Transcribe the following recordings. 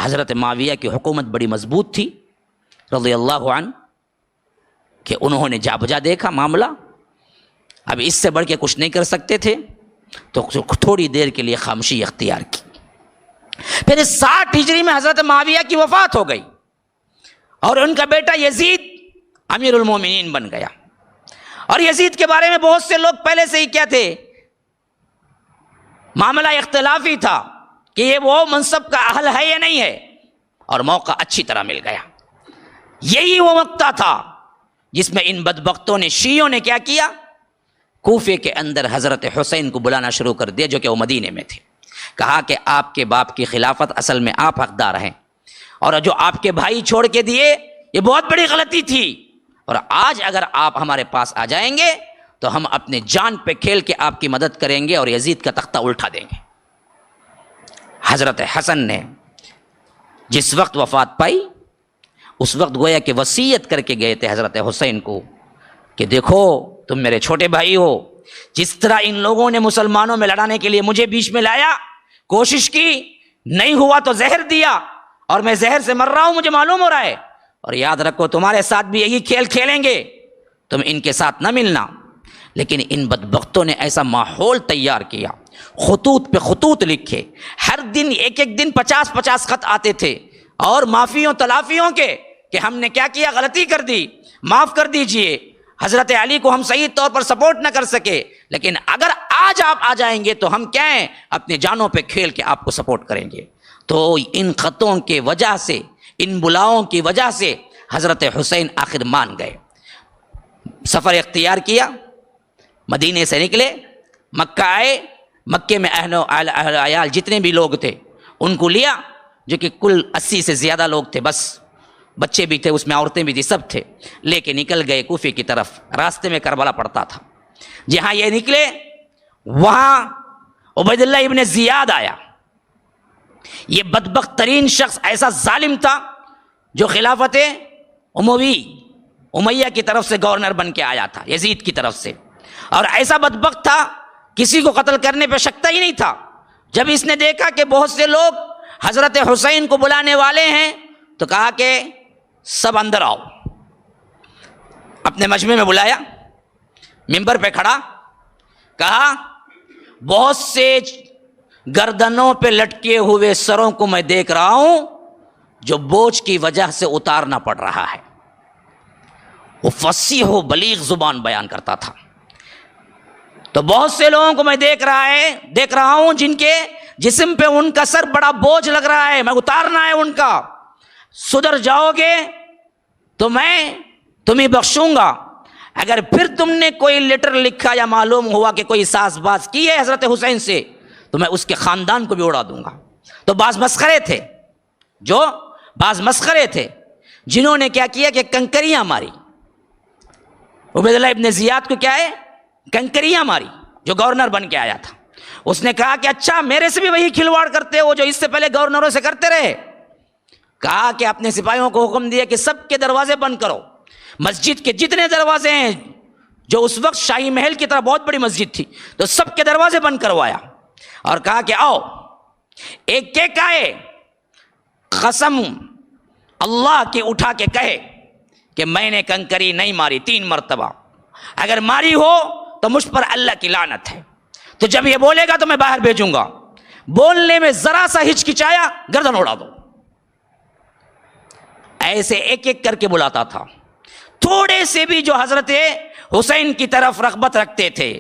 حضرت معاویہ کی حکومت بڑی مضبوط تھی رضی اللہ عنہ، کہ انہوں نے جا بجا دیکھا معاملہ، اب اس سے بڑھ کے کچھ نہیں کر سکتے تھے، تو تھوڑی دیر کے لیے خاموشی اختیار کی۔ پھر 60 ہجری میں حضرت معاویہ کی وفات ہو گئی اور ان کا بیٹا یزید امیر المومنین بن گیا۔ اور یزید کے بارے میں بہت سے لوگ پہلے سے ہی کیا تھے، معاملہ اختلافی تھا کہ یہ وہ منصب کا اہل ہے یا نہیں ہے، اور موقع اچھی طرح مل گیا۔ یہی وہ وقت تھا جس میں ان بدبختوں نے، شیعوں نے کیا کیا، کوفے کے اندر حضرت حسین کو بلانا شروع کر دیا، جو کہ وہ مدینے میں تھے۔ کہا کہ آپ کے باپ کی خلافت اصل میں آپ حقدار ہیں، اور جو آپ کے بھائی چھوڑ کے دیے یہ بہت بڑی غلطی تھی، اور آج اگر آپ ہمارے پاس آ جائیں گے تو ہم اپنے جان پہ کھیل کے آپ کی مدد کریں گے اور یزید کا تختہ الٹا دیں گے۔ حضرت حسن نے جس وقت وفات پائی، اس وقت گویا کہ وصیت کر کے گئے تھے حضرت حسین کو کہ دیکھو تم میرے چھوٹے بھائی ہو، جس طرح ان لوگوں نے مسلمانوں میں لڑانے کے لیے مجھے بیچ میں لایا، کوشش کی، نہیں ہوا تو زہر دیا، اور میں زہر سے مر رہا ہوں، مجھے معلوم ہو رہا ہے، اور یاد رکھو تمہارے ساتھ بھی یہی کھیل کھیلیں گے، تم ان کے ساتھ نہ ملنا۔ لیکن ان بدبختوں نے ایسا ماحول تیار کیا، خطوط پہ خطوط لکھے، ہر دن ایک ایک دن 50 خط آتے تھے، اور معافیوں تلافیوں کے کہ ہم نے کیا کیا، غلطی کر دی، معاف کر دیجئے، حضرت علی کو ہم صحیح طور پر سپورٹ نہ کر سکے، لیکن اگر آج آپ آ جائیں گے تو ہم کیا ہیں، اپنے جانوں پہ کھیل کے آپ کو سپورٹ کریں گے۔ تو ان خطوں کے وجہ سے، ان بلاؤں کی وجہ سے حضرت حسین آخر مان گئے، سفر اختیار کیا، مدینے سے نکلے، مکہ آئے، مکے میں اہل و عیال جتنے بھی لوگ تھے ان کو لیا، جو کہ کل 80 سے زیادہ لوگ تھے، بس بچے بھی تھے اس میں، عورتیں بھی تھی، سب تھے، لے کے نکل گئے کوفے کی طرف۔ راستے میں کربلا پڑتا تھا، جہاں یہ نکلے وہاں عبید اللہ ابن زیاد آیا۔ یہ بدبخت ترین شخص، ایسا ظالم تھا جو خلافت امیہ کی طرف سے گورنر بن کے آیا تھا، یزید کی طرف سے، اور ایسا بدبخت تھا کسی کو قتل کرنے پہ شکتا ہی نہیں تھا۔ جب اس نے دیکھا کہ بہت سے لوگ حضرت حسین کو بلانے والے ہیں تو کہا کہ سب اندر آؤ۔ اپنے مجمع میں بلایا، منبر پہ کھڑا، کہا بہت سے گردنوں پہ لٹکے ہوئے سروں کو میں دیکھ رہا ہوں جو بوجھ کی وجہ سے اتارنا پڑ رہا ہے۔ وہ فصیح و بلیغ زبان بیان کرتا تھا۔ تو بہت سے لوگوں کو میں دیکھ رہا ہوں جن کے جسم پہ ان کا سر بڑا بوجھ لگ رہا ہے، میں اتارنا ہے ان کا۔ سدھر جاؤ گے تو میں تمہیں بخشوں گا، اگر پھر تم نے کوئی لیٹر لکھا یا معلوم ہوا کہ کوئی ساز باز کی ہے حضرت حسین سے تو میں اس کے خاندان کو بھی اڑا دوں گا۔ تو بعض مسخرے تھے جنہوں نے کیا کیا کہ کنکریاں ماری، عبید اللہ ابن زیاد کو کیا ہے، کنکریاں ماری، جو گورنر بن کے آیا تھا۔ اس نے کہا کہ اچھا میرے سے بھی وہی کھلواڑ کرتے ہو جو اس سے پہلے گورنروں سے کرتے رہے۔ کہا کہ اپنے سپاہیوں کو حکم دیا کہ سب کے دروازے بند کرو، مسجد کے جتنے دروازے ہیں، جو اس وقت شاہی محل کی طرح بہت بڑی مسجد تھی، تو سب کے دروازے بند کروایا، اور کہا کہ آؤ ایک ایک آئے، قسم اللہ کی اٹھا کے کہے کہ میں نے کنکری نہیں ماری 3 مرتبہ، اگر ماری ہو تو مجھ پر اللہ کی لعنت ہے، تو جب یہ بولے گا تو میں باہر بھیجوں گا۔ بولنے میں ذرا سا ہچکچایا، گردن اڑا دو۔ ایسے ایک ایک کر کے بلاتا تھا۔ تھوڑے سے بھی جو حضرت حسین کی طرف رغبت رکھتے تھے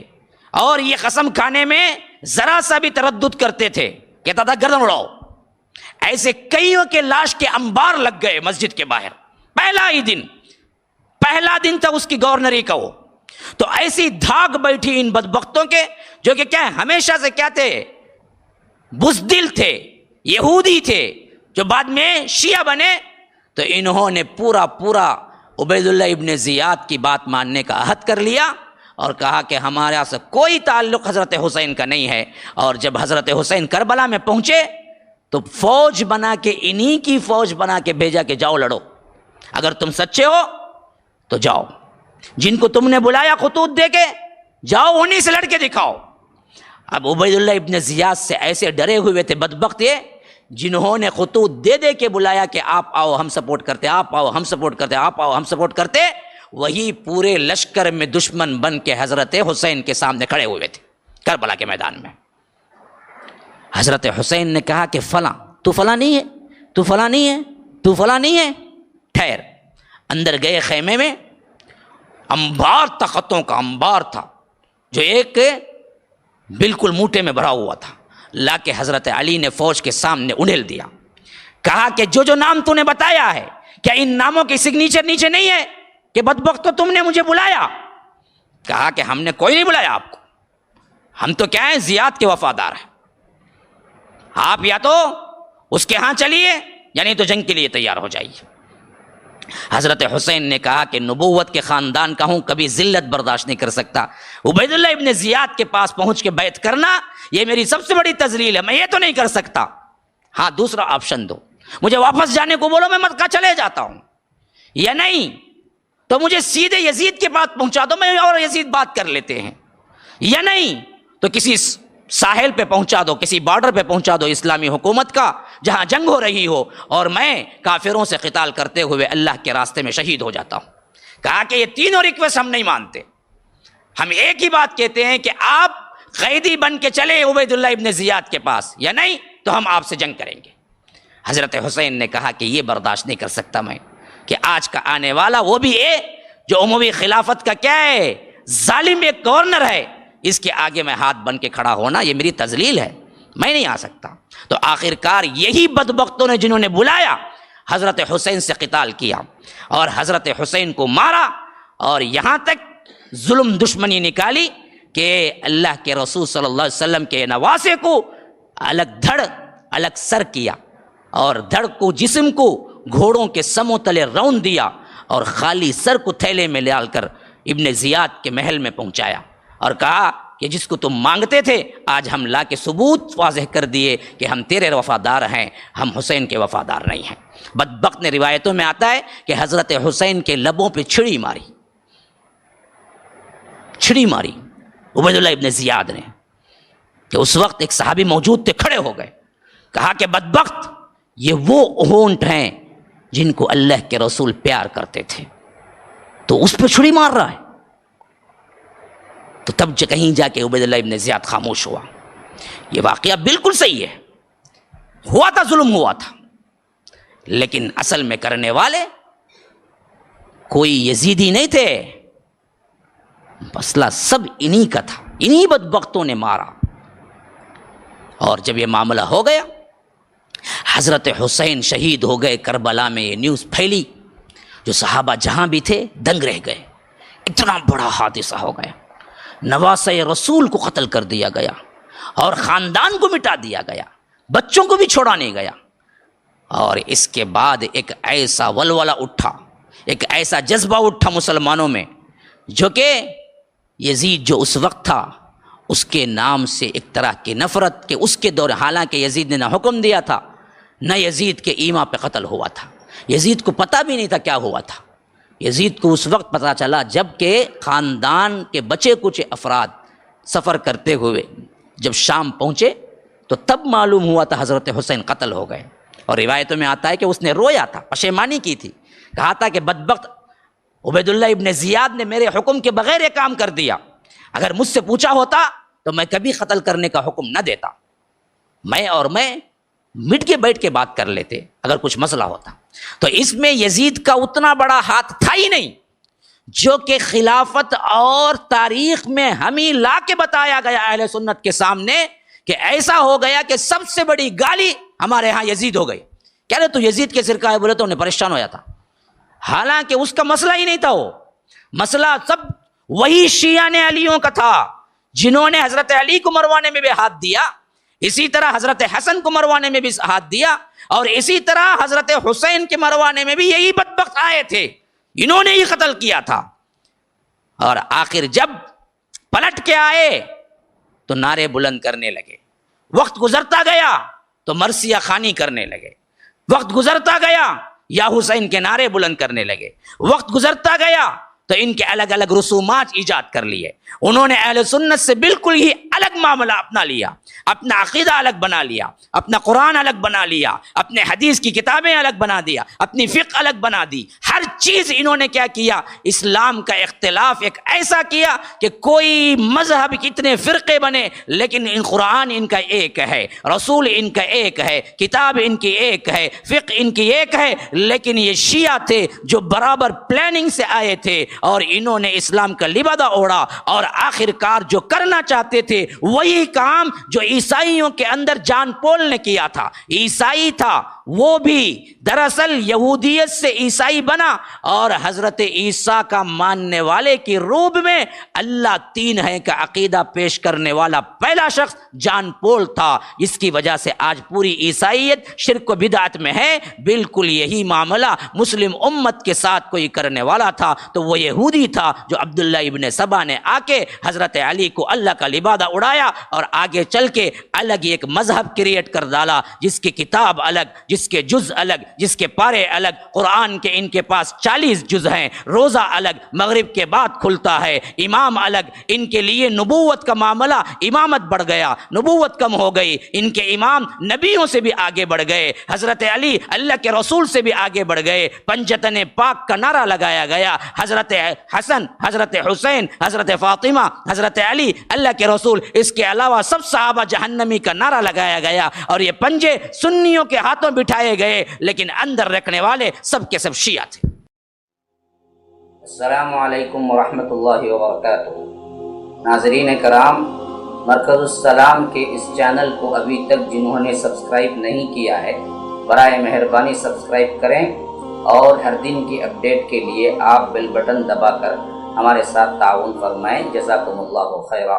اور یہ قسم کھانے میں ذرا سا بھی تردد کرتے تھے، کہتا تھا گردن اڑاؤ۔ ایسے کئیوں کے لاش کے انبار لگ گئے مسجد کے باہر، پہلا دن تھا اس کی گورنری کا۔ وہ تو ایسی دھاگ بیٹھی ان بدبختوں کے، جو کہ کیا ہمیشہ سے کیا تھے، بزدل تھے، یہودی تھے، جو بعد میں شیعہ بنے۔ تو انہوں نے پورا عبید اللہ ابن زیاد کی بات ماننے کا عہد کر لیا اور کہا کہ ہمارا سے کوئی تعلق حضرت حسین کا نہیں ہے۔ اور جب حضرت حسین کربلا میں پہنچے تو فوج بنا کے، انہی کی فوج بنا کے بھیجا کہ جاؤ لڑو، اگر تم سچے ہو تو جاؤ، جن کو تم نے بلایا خطوط دے کے، جاؤ انہی سے لڑ کے دکھاؤ۔ اب عبید اللہ ابن زیاد سے ایسے ڈرے ہوئے تھے بدبخت یہ جنہوں نے خطوط دے دے کے بلایا کہ آپ آؤ ہم سپورٹ کرتے، آپ آؤ ہم سپورٹ کرتے، آپ آؤ ہم سپورٹ کرتے، وہی پورے لشکر میں دشمن بن کے حضرت حسین کے سامنے کھڑے ہوئے تھے کربلا کے میدان میں۔ حضرت حسین نے کہا کہ فلاں، تو فلاں نہیں ہے، تو فلاں نہیں ہے، تو فلاں نہیں ہے، ٹھہر۔ اندر گئے خیمے میں، انبار تھا، خطوں کا انبار تھا جو ایک بالکل موٹے میں بھرا ہوا تھا، لا کے حضرت علی نے فوج کے سامنے انڈیل دیا۔ کہا کہ جو جو نام تو نے بتایا ہے، کیا ان ناموں کی سگنیچر نیچے نہیں ہے کہ بدبختو تم نے مجھے بلایا؟ کہا کہ ہم نے کوئی نہیں بلایا آپ کو، ہم تو کیا ہیں، زیاد کے وفادار ہیں، آپ یا تو اس کے ہاں چلیے یعنی تو جنگ کے لیے تیار ہو جائیے۔ حضرت حسین نے کہا کہ نبوت کے خاندان کا ہوں، کبھی ذلت برداشت نہیں کر سکتا، عبید اللہ ابن زیاد کے پاس پہنچ کے بیعت کرنا یہ میری سب سے بڑی تذلیل ہے، میں یہ تو نہیں کر سکتا۔ ہاں دوسرا آپشن دو، مجھے واپس جانے کو بولو، میں مکہ چلے جاتا ہوں، یا نہیں تو مجھے سیدھے یزید کے پاس پہنچا دو، میں اور یزید بات کر لیتے ہیں، یا نہیں تو کسی ساحل پہ پہنچا دو، کسی بارڈر پہ پہنچا دو اسلامی حکومت کا جہاں جنگ ہو رہی ہو، اور میں کافروں سے قتال کرتے ہوئے اللہ کے راستے میں شہید ہو جاتا ہوں۔ کہا کہ یہ تینوں ریکویسٹ ہم نہیں مانتے، ہم ایک ہی بات کہتے ہیں کہ آپ قیدی بن کے چلے عبید اللہ ابن زیاد کے پاس، یا نہیں تو ہم آپ سے جنگ کریں گے۔ حضرت حسین نے کہا کہ یہ برداشت نہیں کر سکتا میں کہ آج کا آنے والا وہ بھی ہے جو اموی خلافت کا کیا ہے، ظالم ایک گورنر ہے، اس کے آگے میں ہاتھ بن کے کھڑا ہونا یہ میری تذلیل ہے، میں نہیں آ سکتا۔ تو آخرکار یہی بدبختوں نے جنہوں نے بلایا حضرت حسین سے قتال کیا اور حضرت حسین کو مارا، اور یہاں تک ظلم دشمنی نکالی کہ اللہ کے رسول صلی اللہ علیہ وسلم کے نواسے کو الگ دھڑ الگ سر کیا، اور دھڑ کو جسم کو گھوڑوں کے سموں تلے رون دیا، اور خالی سر کو تھیلے میں ڈال کر ابن زیاد کے محل میں پہنچایا، اور کہا کہ جس کو تم مانگتے تھے آج ہم لا کے ثبوت واضح کر دیے کہ ہم تیرے وفادار ہیں، ہم حسین کے وفادار نہیں ہیں۔ بدبخت نے روایتوں میں آتا ہے کہ حضرت حسین کے لبوں پہ چھڑی ماری عبید اللہ ابن زیاد نے، کہ اس وقت ایک صحابی موجود تھے، کھڑے ہو گئے، کہا کہ بدبخت یہ وہ ہونٹ ہیں جن کو اللہ کے رسول پیار کرتے تھے، تو اس پہ چھڑی مار رہا ہے۔ تو تب کہیں جا کے عبید اللہ ابن زیاد خاموش ہوا۔ یہ واقعہ بالکل صحیح ہے، ہوا تھا، ظلم ہوا تھا، لیکن اصل میں کرنے والے کوئی یزیدی نہیں تھے، مسئلہ سب انہی کا تھا، انہی بدبختوں نے مارا۔ اور جب یہ معاملہ ہو گیا، حضرت حسین شہید ہو گئے کربلا میں، یہ نیوز پھیلی، جو صحابہ جہاں بھی تھے دنگ رہ گئے، اتنا بڑا حادثہ ہو گیا، نواسہ رسول کو قتل کر دیا گیا، اور خاندان کو مٹا دیا گیا، بچوں کو بھی چھوڑا نہیں گیا۔ اور اس کے بعد ایک ایسا ولولہ اٹھا، ایک ایسا جذبہ اٹھا مسلمانوں میں، جو کہ یزید جو اس وقت تھا اس کے نام سے ایک طرح کی نفرت، کہ اس کے دور، حالانکہ یزید نے نہ حکم دیا تھا نہ یزید کے ایما پہ قتل ہوا تھا، یزید کو پتہ بھی نہیں تھا کیا ہوا تھا۔ یزید کو اس وقت پتہ چلا جب کہ خاندان کے بچے کچھ افراد سفر کرتے ہوئے جب شام پہنچے تو تب معلوم ہوا تھا حضرت حسین قتل ہو گئے۔ اور روایتوں میں آتا ہے کہ اس نے رویا تھا، پشیمانی کی تھی، کہا تھا کہ بدبخت عبید اللہ ابن زیاد نے میرے حکم کے بغیر یہ کام کر دیا، اگر مجھ سے پوچھا ہوتا تو میں کبھی قتل کرنے کا حکم نہ دیتا، میں مٹ کے بیٹھ کے بات کر لیتے اگر کچھ مسئلہ ہوتا۔ تو اس میں یزید کا اتنا بڑا ہاتھ تھا ہی نہیں، جو کہ خلافت اور تاریخ میں ہمیں لا کے بتایا گیا اہل سنت کے سامنے کہ ایسا ہو گیا کہ سب سے بڑی گالی ہمارے ہاں یزید ہو گئی۔ کہہ رہے تو یزید کے سرکہ ہے، بولے تو انہیں پریشان ہو جاتا، حالانکہ اس کا مسئلہ ہی نہیں تھا، وہ مسئلہ سب وہی شیعہ نے علیوں کا تھا، جنہوں نے حضرت علی کو مروانے میں بھی ہاتھ دیا، اسی طرح حضرت حسن کو مروانے میں بھی ہاتھ دیا، اور اسی طرح حضرت حسین کے مروانے میں بھی یہی بدبخت آئے تھے، انہوں نے ہی قتل کیا تھا۔ اور آخر جب پلٹ کے آئے تو نعرے بلند کرنے لگے، وقت گزرتا گیا تو مرثیہ خوانی کرنے لگے، وقت گزرتا گیا یا حسین کے نعرے بلند کرنے لگے، وقت گزرتا گیا تو ان کے الگ الگ رسومات ایجاد کر لیے. انہوں نے اہل سنت سے بالکل ہی الگ معاملہ اپنا لیا، اپنا عقیدہ الگ بنا لیا، اپنا قرآن الگ بنا لیا، اپنے حدیث کی کتابیں الگ بنا دیا، اپنی فقہ الگ بنا دی. ہر چیز انہوں نے کیا کیا؟ اسلام کا اختلاف ایک ایسا کیا کہ کوئی مذہب کتنے فرقے بنے لیکن قرآن ان کا ایک ہے، رسول ان کا ایک ہے، کتاب ان کی ایک ہے، فقہ ان کی ایک ہے. لیکن یہ شیعہ تھے جو برابر پلاننگ سے آئے تھے اور انہوں نے اسلام کا لبادہ اوڑھا اور آخر کار جو کرنا چاہتے تھے وہی کام جو عیسائیوں کے اندر جان پول نے کیا تھا. عیسائی تھا وہ بھی دراصل یہودیت سے عیسائی بنا اور حضرت عیسیٰ کا ماننے والے کی روب میں اللہ تین ہے کا عقیدہ پیش کرنے والا پہلا شخص جان پول تھا. اس کی وجہ سے آج پوری عیسائیت شرک و بدعت میں ہے. بالکل یہی معاملہ مسلم امت کے ساتھ کوئی کرنے والا تھا تو وہ یہودی تھا جو عبداللہ ابن سبا نے آ کے حضرت علی کو اللہ کا لبادہ اڑایا اور آگے چل کے الگ ایک مذہب کریٹ کر ڈالا جس کی کتاب الگ، جس کے جز الگ، جس کے پارے الگ. قرآن کے ان کے پاس 40 جز ہیں، روزہ الگ، مغرب کے بعد کھلتا ہے، امام الگ. ان کے لیے نبوت کا معاملہ، امامت بڑھ گیا، نبوت کم ہو گئی. ان کے امام نبیوں سے بھی آگے بڑھ گئے، حضرت علی اللہ کے رسول سے بھی آگے بڑھ گئے. پنجتن پاک کا نعرہ لگایا گیا، حضرت حسن، حضرت حسین، حضرت فاطمہ، حضرت علی اللہ کے رسول، اس کے علاوہ سب صحابہ جہنمی کا نعرہ لگایا گیا. اور یہ پنجے سنیوں کے ہاتھوں بٹھائے گئے لیکن اندر رکھنے والے سب کے سب شیعہ تھے. السلام علیکم ورحمۃ اللہ وبرکاتہ. ناظرین کرام، مرکز السلام کے اس چینل کو ابھی تک جنہوں نے سبسکرائب نہیں کیا ہے برائے مہربانی سبسکرائب کریں اور ہر دن کی اپڈیٹ کے لیے آپ بیل بٹن دبا کر ہمارے ساتھ تعاون فرمائیں. جزاکم اللہ خیرا.